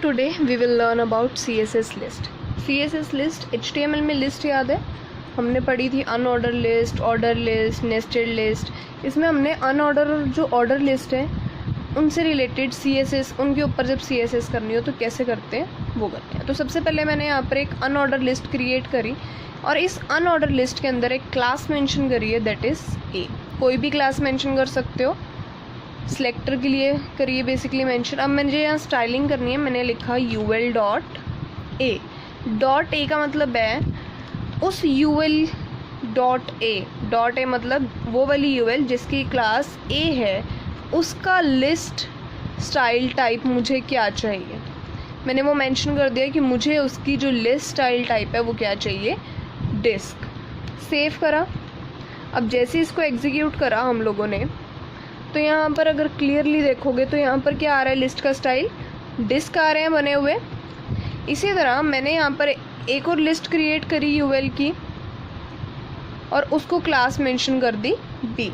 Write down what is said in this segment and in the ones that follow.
Today we will learn about CSS list. CSS list HTML में list याद है, हमने पढ़ी थी unordered list, order list, nested list. इसमें हमने अनऑर्डर और जो ऑर्डर लिस्ट है उनसे रिलेटेड CSS, उनके ऊपर जब CSS करनी हो तो कैसे करते हैं वो करते हैं. तो सबसे पहले मैंने यहाँ पर एक अनऑर्डर लिस्ट क्रिएट करी और इस अनऑर्डर लिस्ट के अंदर एक क्लास मेंशन करी है, दैट इज़ ए. कोई भी क्लास मेंशन कर सकते हो, सिलेक्टर के लिए करिए बेसिकली मेंशन. अब मुझे यहाँ स्टाइलिंग करनी है, मैंने लिखा ul dot A. Dot A का मतलब है उस ul डॉट ए मतलब वो वाली ul जिसकी क्लास ए है, उसका लिस्ट स्टाइल टाइप मुझे क्या चाहिए. मैंने वो मेंशन कर दिया कि मुझे उसकी जो लिस्ट स्टाइल टाइप है वो क्या चाहिए, डिस्क. सेव करा. अब जैसे इसको एग्जीक्यूट करा हम लोगों ने, तो यहाँ पर अगर क्लियरली देखोगे तो यहाँ पर क्या आ रहा है, लिस्ट का स्टाइल डिस्क आ रहे हैं बने हुए. इसी तरह मैंने यहाँ पर एक और लिस्ट क्रिएट करी यूएल की और उसको क्लास मेंशन कर दी बी.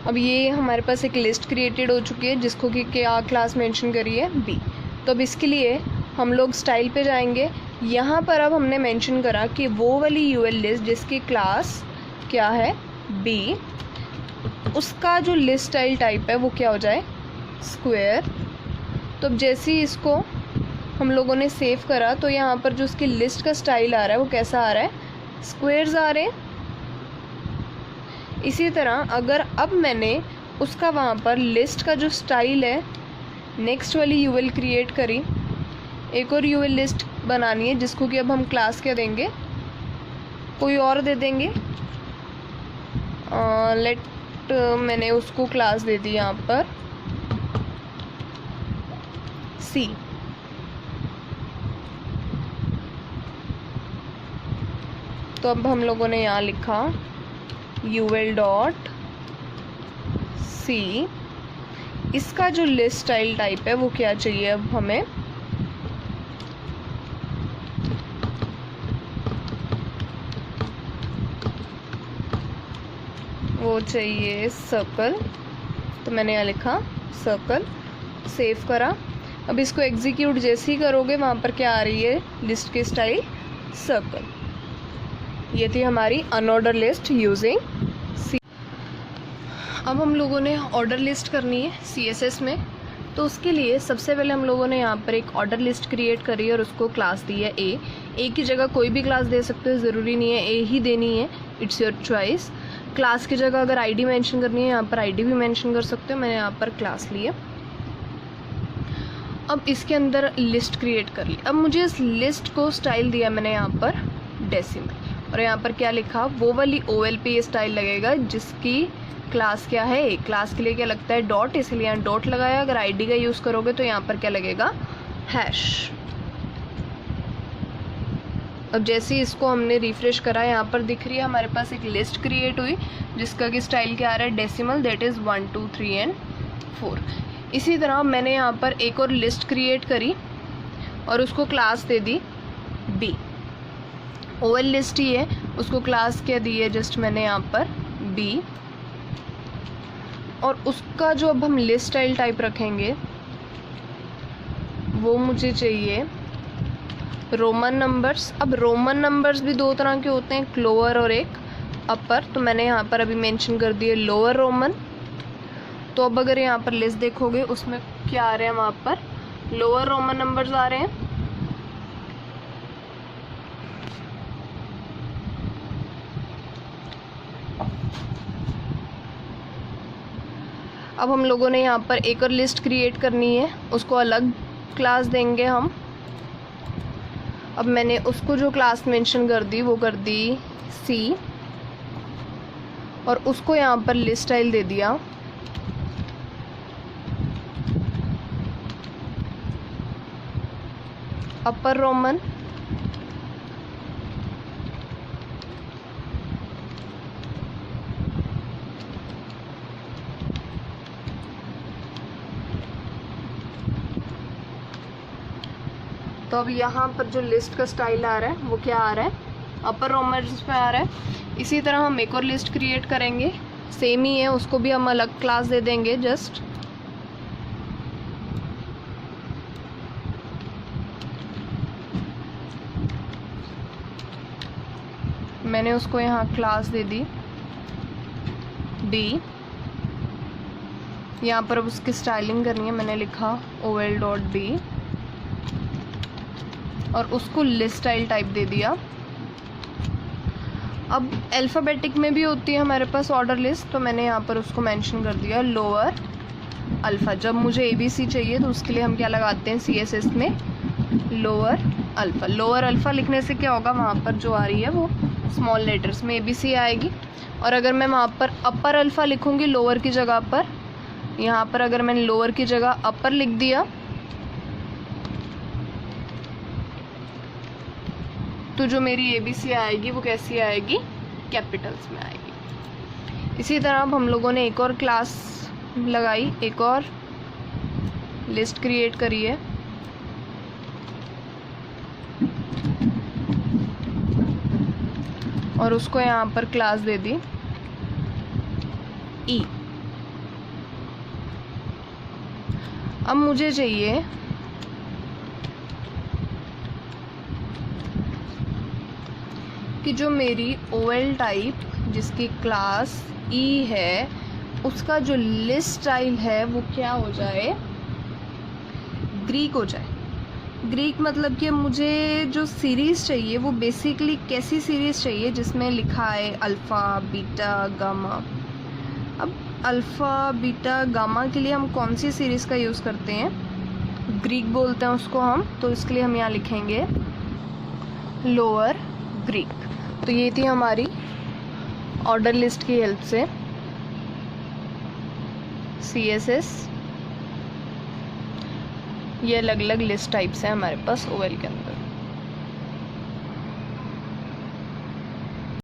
अब ये हमारे पास एक लिस्ट क्रिएटेड हो चुकी है जिसको कि क्या क्लास मेंशन करी है, बी. तो अब इसके लिए हम लोग स्टाइल पे जाएंगे. यहाँ पर अब हमने मेंशन करा कि वो वाली यूएल लिस्ट जिसकी क्लास क्या है, बी, उसका जो लिस्ट स्टाइल टाइप है वो क्या हो जाए, स्क्वायर. तो अब जैसे ही इसको हम लोगों ने सेव करा तो यहाँ पर जो उसकी लिस्ट का स्टाइल आ रहा है वो कैसा आ रहा है, स्क्वायर्स आ रहे हैं. इसी तरह अगर अब मैंने उसका वहाँ पर लिस्ट का जो स्टाइल है, नेक्स्ट वाली यूएल क्रिएट करी, एक और यूएल लिस्ट बनानी है जिसको कि अब हम क्लास क्या देंगे, कोई और दे देंगे. मैंने उसको क्लास दे दी यहाँ पर सी. तो अब हम लोगों ने यहाँ लिखा ul डॉट सी. इसका जो लिस्ट स्टाइल टाइप है वो क्या चाहिए, अब हमें वो चाहिए सर्कल. तो मैंने यहाँ लिखा सर्कल. सेव करा. अब इसको एग्जीक्यूट जैसे ही करोगे वहाँ पर क्या आ रही है, लिस्ट की स्टाइल सर्कल. ये थी हमारी अनऑर्डर लिस्ट यूजिंग सी. अब हम लोगों ने ऑर्डर लिस्ट करनी है CSS में. तो उसके लिए सबसे पहले हम लोगों ने यहाँ पर एक ऑर्डर लिस्ट क्रिएट करी और उसको क्लास दी है ए. ए की जगह कोई भी क्लास दे सकते हो, ज़रूरी नहीं है ए ही देनी है, इट्स योर चॉइस. क्लास की जगह अगर आईडी मेंशन करनी है यहाँ पर आईडी भी मेंशन कर सकते हो. मैंने यहाँ पर क्लास ली है. अब इसके अंदर लिस्ट क्रिएट कर ली. अब मुझे इस लिस्ट को स्टाइल दिया मैंने यहाँ पर डेसिमल, और यहाँ पर क्या लिखा, वो वाली OL पे ये स्टाइल लगेगा जिसकी क्लास क्या है, क्लास के लिए क्या लगता है, डॉट, इसलिए यहाँ डॉट लगाया. अगर आईडी का यूज़ करोगे तो यहाँ पर क्या लगेगा, हैश. अब जैसे ही इसको हमने रिफ्रेश करा, यहाँ पर दिख रही है हमारे पास एक लिस्ट क्रिएट हुई जिसका कि स्टाइल क्या आ रहा है, डेसिमल, दैट इज़ 1 2 3 एंड 4. इसी तरह मैंने यहाँ पर एक और लिस्ट क्रिएट करी और उसको क्लास दे दी बी. OL लिस्ट ही है, उसको क्लास क्या दी है, जस्ट मैंने यहाँ पर बी. और उसका जो अब हम लिस्ट स्टाइल टाइप रखेंगे वो मुझे चाहिए रोमन नंबर्स. अब रोमन नंबर्स भी दो तरह के होते हैं, एक लोअर और एक अपर. तो मैंने यहाँ पर अभी मेंशन कर दिए लोअर रोमन. तो अब अगर यहाँ पर लिस्ट देखोगे उसमें क्या आ रहे हैं, वहाँ पर लोअर रोमन नंबर्स आ रहे हैं. अब हम लोगों ने यहाँ पर एक और लिस्ट क्रिएट करनी है, उसको अलग क्लास देंगे हम. अब मैंने उसको जो क्लास मेंशन कर दी वो कर दी सी, और उसको यहाँ पर लिस्ट स्टाइल दे दिया अपर रोमन. तो अब यहाँ पर जो लिस्ट का स्टाइल आ रहा है वो क्या आ रहा है, अपर रोमन पे आ रहा है. इसी तरह हम एक और लिस्ट क्रिएट करेंगे, सेम ही है, उसको भी हम अलग क्लास दे देंगे जस्ट. मैंने उसको यहाँ क्लास दे दी डी। यहाँ पर अब उसकी स्टाइलिंग करनी है, मैंने लिखा ol.d और उसको लिस्ट स्टाइल टाइप दे दिया। अब अल्फ़ाबेटिक में भी होती है हमारे पास ऑर्डर लिस्ट, तो मैंने यहाँ पर उसको मेंशन कर दिया लोअर अल्फ़ा। जब मुझे ABC चाहिए तो उसके लिए हम क्या लगाते हैं CSS में लोअर अल्फ़ा। लोअर अल्फ़ा लिखने से क्या होगा, वहाँ पर जो आ रही है वो स्मॉल लेटर्स में ABC आएगी। और अगर मैं वहाँ पर अपर अल्फ़ा लिखूँगी लोअर की जगह पर, यहाँ पर अगर मैंने लोअर की जगह अपर लिख दिया तो जो मेरी ABC आएगी वो कैसी आएगी, कैपिटल्स में आएगी। इसी तरह अब हम लोगों ने एक और क्लास लगाई, एक और लिस्ट क्रिएट करी है। और उसको यहाँ पर क्लास दे दी E। अब मुझे चाहिए कि जो मेरी OL टाइप जिसकी क्लास E है उसका जो लिस्ट स्टाइल है वो क्या हो जाए, ग्रीक हो जाए। ग्रीक मतलब कि मुझे जो सीरीज़ चाहिए वो बेसिकली कैसी सीरीज़ चाहिए जिसमें लिखा है अल्फ़ा बीटा गामा। अब अल्फ़ा बीटा गामा के लिए हम कौन सी सीरीज़ का यूज़ करते हैं, ग्रीक बोलते हैं उसको हम, तो इसके लिए हम यहाँ लिखेंगे लोअर ग्रीक। तो ये थी हमारी ऑर्डर लिस्ट की हेल्प से CSS। ये अलग अलग लिस्ट टाइप्स हैं हमारे पास OL के अंदर।